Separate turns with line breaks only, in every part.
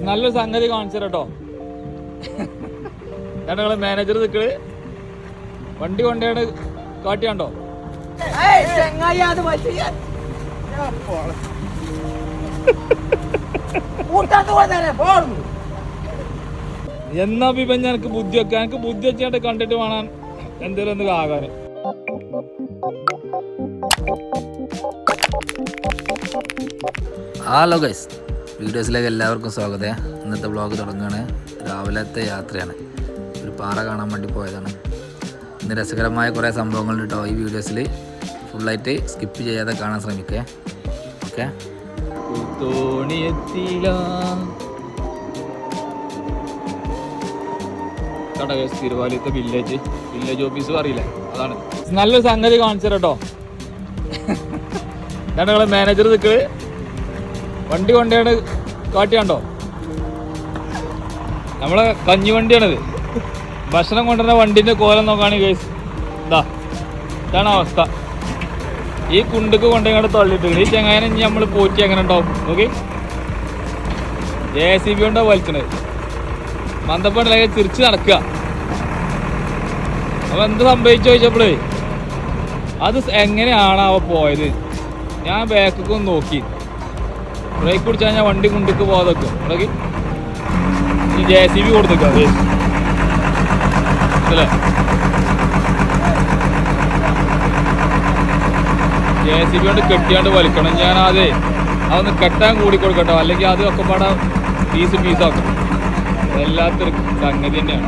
നല്ലൊരു സംഗതി കാണിച്ചു കേട്ടോ. ഞങ്ങളെ മാനേജർ നിൽക്കണ് വണ്ടി കൊണ്ടാണ് കാട്ടിയാണ്ടോ. എന്നാ ഇപ്പം എനിക്ക് ബുദ്ധി വെക്കാൻ, എനിക്ക് ബുദ്ധി വെച്ചാണ്ട് കണ്ടിട്ട് വേണം എന്തേലും ഒന്ന് ആകാൻ.
ഹലോ ഗൈസ്, വീഡിയോസിലേക്ക് എല്ലാവർക്കും സ്വാഗതം. ഇന്നത്തെ വ്ളോഗ് തുടങ്ങുകയാണ്. രാവിലത്തെ യാത്രയാണ്. ഒരു പാറ കാണാൻ വേണ്ടി പോയതാണ്. ഇന്ന് രസകരമായ കുറേ സംഭവങ്ങൾ കേട്ടോ. ഈ വീഡിയോസിൽ ഫുള്ളായിട്ട് സ്കിപ്പ് ചെയ്യാതെ കാണാൻ ശ്രമിക്കേ. ഓക്കെ,
തിരുവാലിയത്തെ വില്ലേജ് ഓഫീസ് അറിയില്ലേ, അതാണ്. നല്ലൊരു സംഗതി കാണിച്ചു കേട്ടോ. ഞങ്ങളെ മാനേജർ നിൽക്കണ് വണ്ടി കൊണ്ടാണ് കാട്ടിയാണ്ടോ. നമ്മളെ കഞ്ഞി വണ്ടിയാണിത്. ഭക്ഷണം കൊണ്ടുവരുന്ന വണ്ടിന്റെ കോലം നോക്കുകയാണെങ്കിൽ ഗൈസ് ഇതാണ് അവസ്ഥ. ഈ കുണ്ടുക്ക് കൊണ്ടുപോയി തള്ളിയിട്ട് ഈ ചെങ്ങായനെ ഇനി നമ്മൾ പോറ്റി എങ്ങനെ ഉണ്ടാവും നോക്കി. JCB കൊണ്ടാ വലിച്ചത്. മന്ദപ്പണ്ടല്ലെങ്കിൽ തിരിച്ച് നടക്കുക. അപ്പൊ എന്ത് സംഭവിച്ചു ചോദിച്ചപ്പോഴേ അത് എങ്ങനെയാണ് അവ പോയത്. ഞാൻ ബാക്കൊക്കെ ഒന്ന് നോക്കി, ബ്രേക്ക് പിടിച്ചാൽ ഞാൻ വണ്ടി കുണ്ടിക്ക് പോകാതെ വെക്കും. ഇവിടെ ഈ JCB കൊടുത്തേക്കാം അല്ലേ. JCB കൊണ്ട് കെട്ടിയാണ്ട് വലിക്കണം. ഞാൻ അതൊന്ന് കെട്ടാൻ കൂടി കൊടുക്കട്ടോ, അല്ലെങ്കിൽ അത് ഒക്കെ പാടെ പീസാക്കും. വല്ലാത്തൊരു സംഗതി തന്നെയാണ്.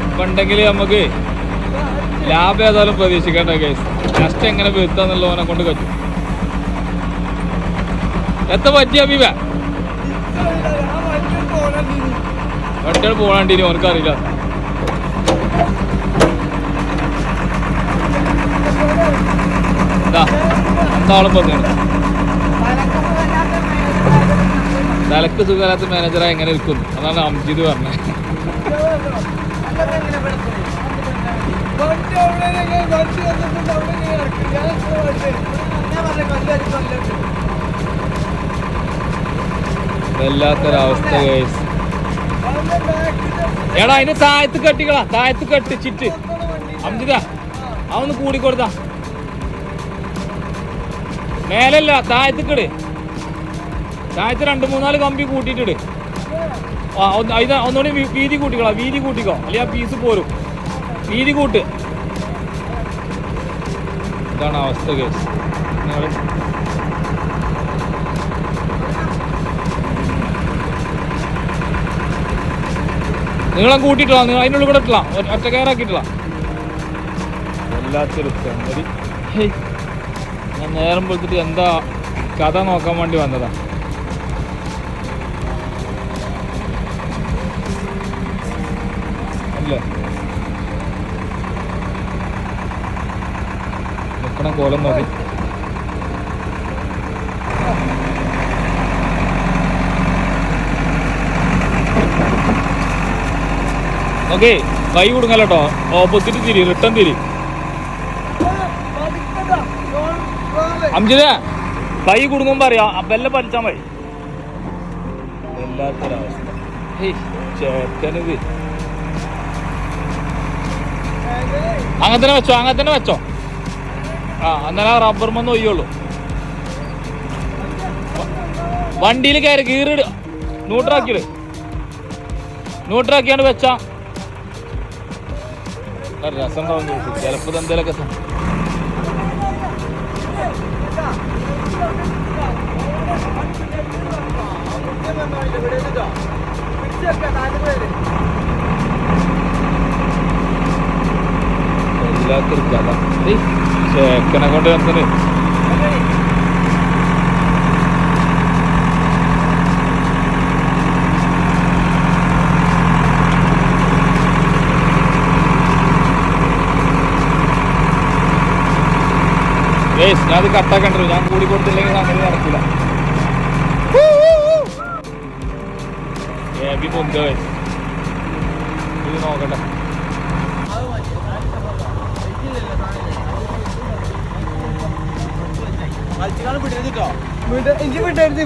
ഇപ്പം ഉണ്ടെങ്കിൽ നമുക്ക് ലാഭം ഏതായാലും പ്രതീക്ഷിക്കേണ്ട കേസ്. നഷ്ടം എങ്ങനെ വരുത്താന്നുള്ളവനെ കൊണ്ട് പറ്റും. എത്ര പറ്റിയ അബീബ വണ്ടികൾ പോകാണ്ടിനി ഓർക്കറിയില്ല. എന്താളും പറഞ്ഞു തലക്ക് സുഖമില്ലാത്ത മാനേജറായി എങ്ങനെ ഇരിക്കുന്നു, അതാണ് അംജിത് പറഞ്ഞത്. വല്ലാത്തൊരവസ്ഥ കേസ്. എടാ അതിന് താഴത്ത് കെട്ടിക്കളാ, താഴത്ത് കെട്ടിച്ചിട്ട് അംജിത അതൊന്ന് കൂടിക്കൊടുത്താ. മേലല്ല, താഴത്തേക്കിട്. താഴത്ത് 2-3-4 കമ്പി കൂട്ടിയിട്ടിട്. ഒന്നുകൂടി വീതി കൂട്ടിക്കളാ, വീതി കൂട്ടിക്കോ, അല്ലെങ്കിൽ ആ പീസ് പോരും. വീതി കൂട്ട്. ഇതാണ് അവസ്ഥ കേസ്. നിങ്ങളും കൂട്ടിയിട്ടില്ല, നിങ്ങൾ അതിനുള്ളിൽ കൂടെ ഇട്ടില്ല, ഒറ്റ കയറാക്കിയിട്ടില്ല. വല്ലാത്തൊരു സംഗതി. ഞാൻ നേരം പോലത്തിട്ട് എന്താ കഥ നോക്കാൻ വേണ്ടി വന്നതാ. അല്ലേ നിൽക്കണ കോലം നോക്കി. ഓക്കെ, കൈ കൊടുങ്ങല്ലോ. ഓപ്പോസിറ്റ് തിരി, റിട്ടേൺ തിരി. അംജിത കൈ കുടുങ്ങുമ്പോ അറിയാം, ബെല്ലെ പറിച്ചാൽ മതി. വല്ലാത്തൊരവസ്ഥ. ചേട്ടനിത് അങ്ങനെ തന്നെ വെച്ചോ. അന്നേരം ആ റബ്ബർ മൊന്നും ഒയ്യുള്ളൂ. വണ്ടിയിൽ കയറി കീറിട്, ന്യൂട്രാക്കിയാണ് വെച്ചാ രസം ഉണ്ടാവും. ചിലപ്പോ എന്തേലൊക്കെ വല്ലാത്തൊരു കഥ. ചേക്കനെ കൊണ്ട് വന്നത് ഞാൻ അത് കട്ടാക്കണ്ടല്ലോ. ഞാൻ കൂടി കൊടുത്തില്ലെങ്കിൽ അങ്ങനെ നടക്കില്ല. ഇത് നോക്കട്ടെ.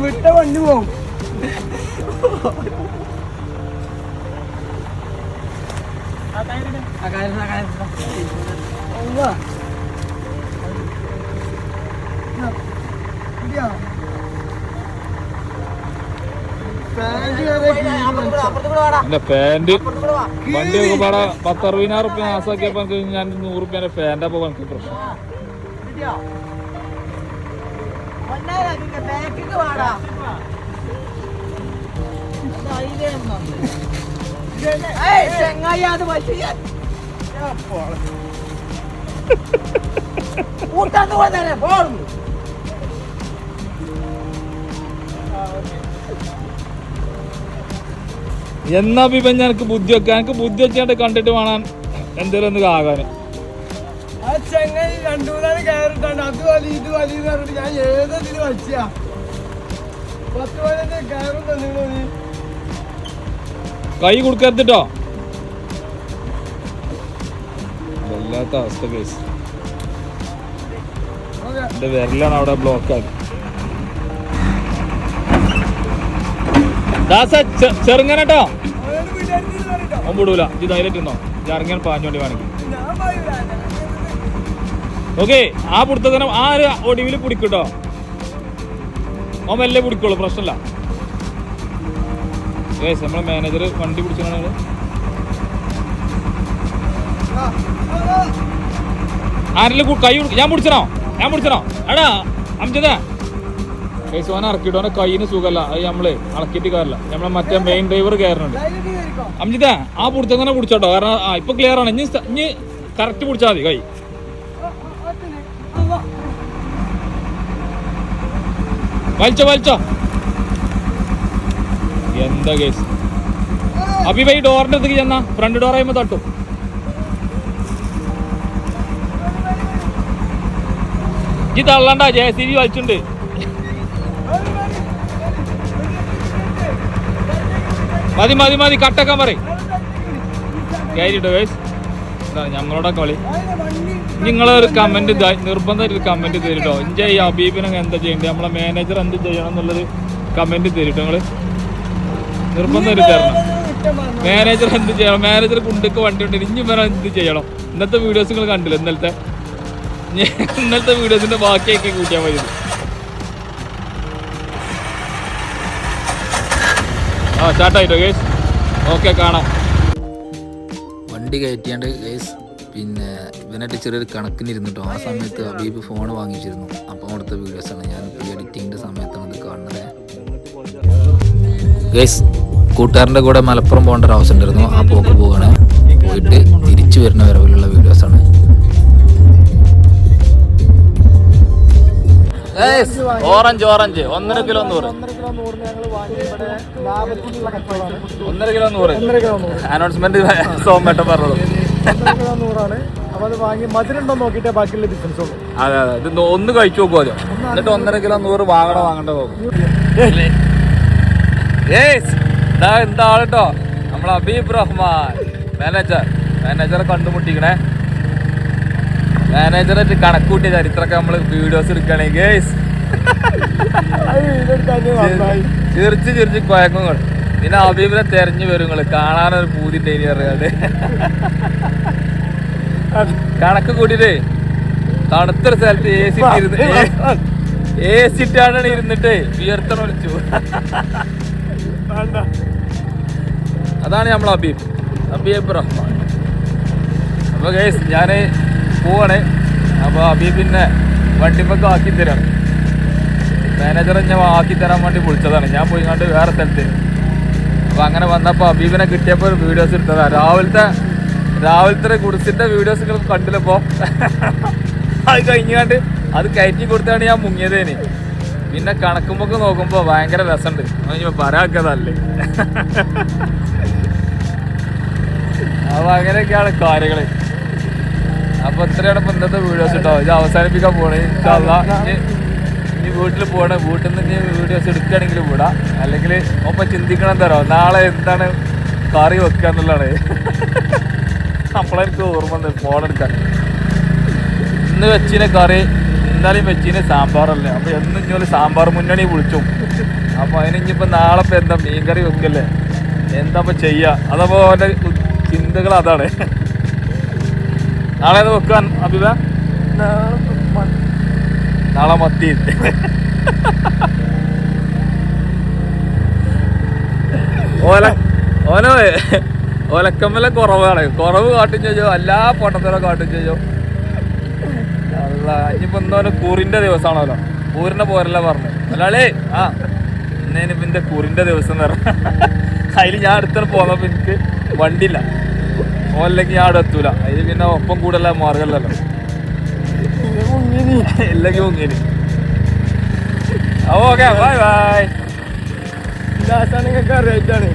വിട്ട വണ്ടി പോകും.
എന്റെ പാന്റ് വണ്ടിയൊക്കെ പാടെ 10-60,000 റുപ്യ മാസാക്കിയപ്പോ എനിക്ക് ഞാൻ 100 റുപ്യന്റെ പാന്റ് അപ്പൊ എനിക്ക് പ്രശ്നം. എന്നാ ഇപ്പൊ എനിക്ക് ബുദ്ധി വെക്കാൻ എനിക്ക് ബുദ്ധി വെച്ചാണ്ട് കണ്ടിട്ട് വേണം എന്തേലും ഒന്ന് ആകാന്.
രണ്ടുമൂന്നാല് കയറിട്ടാണ് അത് വലി ഇത് വലി പറഞ്ഞിട്ട് ഞാൻ ഏതെങ്കിലും വലിച്ചാ 10 കയറും തന്നിരുന്നു നീ.
കൈ കൊടുക്കരുതിട്ടോ. വല്ലാത്ത അവസ്ഥ കേസ്. എന്റെ വിരലാണ് അവിടെ ബ്ലോക്കാണ്. ചെറുങ്ങനട്ടോ അവൻ വിടൂല. ഇത് ധൈര്യം തിന്നോ. ചെറുങ്ങൻ പാഞ്ഞോണ്ടി വേണമെങ്കിൽ ഓക്കെ. ആ പുറത്തന്നെ ആ ഒരു ഒടിവില് പിടിക്കൂട്ടോ. അവൻ മെല്ലെ പിടിക്കുള്ളൂ, പ്രശ്നമില്ല. നമ്മളെ മാനേജർ വണ്ടി പിടിച്ചാണ്. ആരെങ്കിലും കൈ ഞാൻ പിടിച്ചണോ എടാ അംജദ ഓനെ ഇറക്കിട്ടോ. അവനെ കൈയിന് സുഖമല്ല. അത് നമ്മള് ഇളക്കിയിട്ട് കയറില്ല. നമ്മളെ മറ്റേ മെയിൻ ഡ്രൈവർ കയറുന്നുണ്ട്. അംജിത ആ പുറത്തങ്ങനെ പിടിച്ചോട്ടോ. കാരണം ഇപ്പൊ ക്ലിയർ ആണ്. ഇനി കറക്റ്റ് പിടിച്ചാൽ മതി കൈ. വലിച്ചോ എന്താ കേസ്. അപ്പൊ ഈ ഡോറിന്റെ അടുത്തേക്ക് ചെന്നാ ഫ്രണ്ട് ഡോർ ആയുമ്പോ തട്ടും. ഈ തള്ളണ്ട. JCB വലിച്ചുണ്ട്. മതി കട്ടക്കാൻ പറയും. കയറിട്ടോ ഗൈസ്. ഞങ്ങളുടെ കളി. നിങ്ങളൊരു കമന്റ് നിർബന്ധമായിട്ട് ഒരു കമന്റ് തരിട്ടോ. ഇഞ്ച ഈ അബീബിനൊക്കെ എന്താ ചെയ്യേണ്ടത്, നമ്മളെ മാനേജർ എന്ത് ചെയ്യണം എന്നുള്ളത് കമന്റ് തരിട്ടോ. നിങ്ങള് നിർബന്ധമായിട്ട് തരണം. മാനേജർ എന്ത് ചെയ്യണം, മാനേജർ കുണ്ടൊക്കെ വണ്ടി ഉണ്ട് ഇനി വരാൻ എന്ത് ചെയ്യണം. ഇന്നത്തെ വീഡിയോസ് നിങ്ങൾ കണ്ടില്ല. ഇന്നലത്തെ വീഡിയോസിന്റെ ബാക്കിയൊക്കെ കൂട്ടിയാൽ മതി. സ്റ്റാർട്ടായിട്ടോ ഗൈസ്. ഓക്കെ കാണാം.
വണ്ടി കയറ്റിയാണ്ട് ഗൈസ് പിന്നെ ഇവനായിട്ട് ചെറിയൊരു കണക്കിനിരുന്നിട്ടോ. ആ സമയത്ത് അബീബ് ഫോൺ വാങ്ങിച്ചിരുന്നു. അപ്പം അവിടുത്തെ വീഡിയോസാണ് ഞാനിപ്പോൾ എഡിറ്റിങ്ങിൻ്റെ സമയത്താണ് ഇത് കാണുന്നത് ഗൈസ്. കൂട്ടുകാരൻ്റെ കൂടെ മലപ്പുറം പോകേണ്ട ഒരു ആവശ്യം ഉണ്ടായിരുന്നു. ആ പോക്ക് പോവുകയാണ്. പോയിട്ട് തിരിച്ചു വരുന്ന വരവിലുള്ള വീഡിയോസാണ്.
Orange 1.5 kilo 100. 1.5 കിലോ 100 അനൗൺസ്മെന്റ് സോമേട്ടൻ പറഞ്ഞോളൂ.
100 അപ്പൊ അത് വാങ്ങി മധുരണ്ടോ നോക്കിട്ടേ ബാക്കിയുള്ള ഡിഫറൻസ് ഉള്ളൂ.
അതെ ഇത് ഒന്ന് കഴിച്ചു നോക്കുമല്ലോ. എന്നിട്ട് 1.5 കിലോ 100 വാങ്ങണ്ട നോക്കും. എന്താ ആളട്ടോ നമ്മളെ അബീബ് റഹ്മാൻ മാനേജറെ കണ്ടുമുട്ടിക്കണേ. മാനേജറായിട്ട് കണക്കൂട്ടിയ ചരിത്രമൊക്കെ നമ്മള് വീഡിയോസ് എടുക്കുകയാണെങ്കിൽ ചിരിച്ച് കുഴക്കുങ്ങൾ. പിന്നെ അബീബിനെ തെരഞ്ഞു വരും നിങ്ങൾ. കാണാനൊരു പൂതിന്റെ ഇനി അറിയാതെ കണക്ക് കൂട്ടിട്ട് തണുത്തൊരു സ്ഥലത്ത് ഏസിട്ടാണ് ഇരുന്നിട്ട് വിയർത്തണ വിളിച്ചു. അതാണ് നമ്മൾ അബീബ് റഹ്മാൻ. അപ്പൊ ഗൈസ് ഞാന് പോവാണ്. അപ്പോൾ അബീബിന്നെ വണ്ടിപ്പൊക്കെ ആക്കി തരാണ്. മാനേജർ ഞാൻ ആക്കി തരാൻ വേണ്ടി വിളിച്ചതാണ്. ഞാൻ പോയി കണ്ട് വേറെ സ്ഥലത്ത്. അപ്പോൾ അങ്ങനെ വന്നപ്പോൾ അബീബിനെ കിട്ടിയപ്പോൾ ഒരു വീഡിയോസ് എടുത്തതാണ്. രാവിലത്തെ കുടിച്ചിൻ്റെ വീഡിയോസ് കണ്ടില്ലപ്പോൾ അത് കഴിഞ്ഞാണ്ട് അത് കയറ്റി കൊടുത്താണ് ഞാൻ മുങ്ങിയതേന്. പിന്നെ കണക്കുമ്പോൾ നോക്കുമ്പോൾ ഭയങ്കര രസമുണ്ട്. അത് പറയാക്കതല്ലേ. അപ്പോൾ അങ്ങനെയൊക്കെയാണ് കാര്യങ്ങൾ. അപ്പോൾ ഇത്രയാണ് ഇപ്പം ഇന്നത്തെ വീഡിയോസ് കേട്ടോ. ഇത് അവസാനിപ്പിക്കാൻ പോണേ. ഇനി വീട്ടിൽ പോകണം. വീട്ടിൽ നിന്ന് ഇനി വീഡിയോസ് എടുക്കുകയാണെങ്കിൽ വിടാം. അല്ലെങ്കിൽ ഒപ്പം ചിന്തിക്കണം തരോ നാളെ എന്താണ് കറി വെക്കുക എന്നുള്ളതാണ്. നമ്മളെനിക്ക് ഓർമ്മ ഫോണെടുക്കാൻ. ഇന്ന് വെച്ചിനെ കറി ഇന്നലെയും വെച്ചിന് സാമ്പാറല്ലേ. അപ്പോൾ എന്നും ഇഞ്ഞോല് സാമ്പാർ മുന്നണി വിളിച്ചു. അപ്പോൾ അതിനിപ്പോൾ നാളെ ഇപ്പം എന്താ മീൻകറി വെക്കല്ലേ, എന്താ ഇപ്പം ചെയ്യുക. അതപ്പോൾ അവൻ്റെ ചിന്തകൾ അതാണ്. നാളെ അത് വെക്കാൻ അഭിവ നാളെ മത്തി ഓനോ ഒലക്കമ്മല കുറവാണ്. കുറവ് കാട്ടും ചെയ്യോ, എല്ലാ പൊട്ടത്തിലും കാട്ടും ചെയ്യോ. അല്ല ഇനിയിപ്പോ എന്തോ കൂറിന്റെ ദിവസമാണല്ലോ. കൂറിന്റെ പോരല്ല പറഞ്ഞു അല്ലാളേ. ആ ഇന്നിപ്പോ എന്റെ കൂറിന്റെ ദിവസം എന്ന് പറഞ്ഞ അതിൽ ഞാൻ അടുത്ത പോന്നപ്പോ എനിക്ക് വണ്ടിയില്ല. ഓല്ലെങ്കിൽ ഞാൻ അവിടെ എത്തൂല. അതിൽ പിന്നെ ഒപ്പം കൂടല്ല മാർഗമല്ലല്ലോ. ഇല്ലെങ്കിൽ മുങ്ങിനി. Okay bye bye.
നിങ്ങൾക്ക് അറിയായിട്ടാണ്.